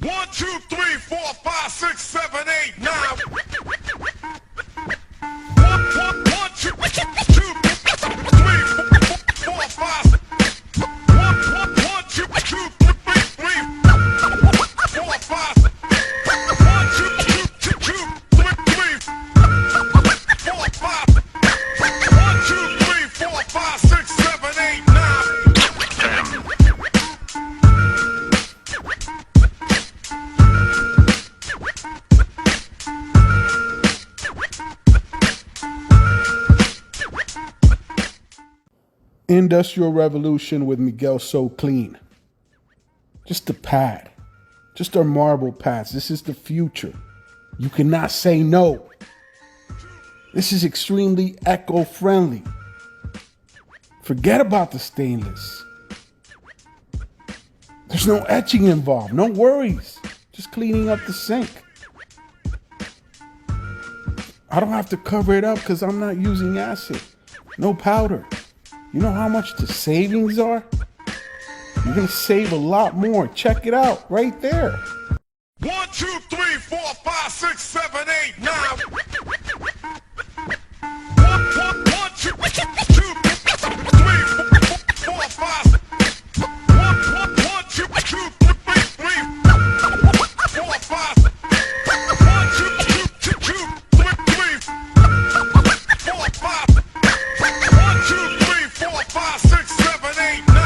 1, 2, 3, 4, 5, 6, 7, 8, 9. 1, 2, 3, 4, 5. 1, 2, 3, 4, 5. 1, 2, 3, 4, 5. 1, 2, 3, 4, 5, 6, 7, 8, 9. Industrial Revolution with Miguel So Clean. Just a pad. Just our marble pads. This is the future. You cannot say no. This is extremely eco-friendly. Forget about the stainless. There's no etching involved. No worries. Just cleaning up the sink. I don't have to cover it up because I'm not using acid. No powder. You know how much the savings are? You're going to save a lot more. Check it out right there. 1, 2, 3, 4, 5, 6, 7, 8, 9. 1, 2, 3, 4, 5. 1, 2, 3, 4, 5. 1, 2, 3, 4, 5. 1, 2, 3, 4, 5, 6, 7, 8, 9.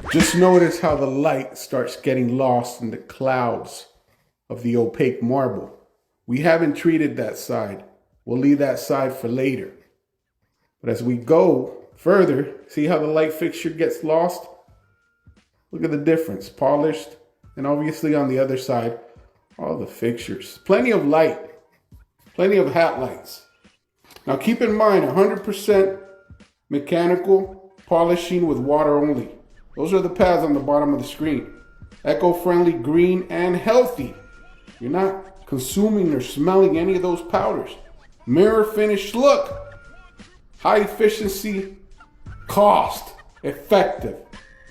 Just notice how the light starts getting lost in the clouds of the opaque marble. We haven't treated that side. We'll leave that side for later. But as we go further, see how the light fixture gets lost? Look at the difference. Polished, and obviously on the other side, all the fixtures. Plenty of light. Plenty of hat lights. Now keep in mind, 100% mechanical polishing with water only. Those are the pads on the bottom of the screen. Eco-friendly, green, and healthy. You're not consuming or smelling any of those powders. Mirror finish look. High efficiency, cost, effective.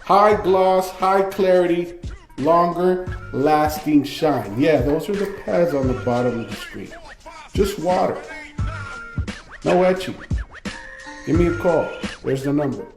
High gloss, high clarity, longer lasting shine. Yeah, those are the pads on the bottom of the screen. Just water. No etching. Give me a call. There's the number.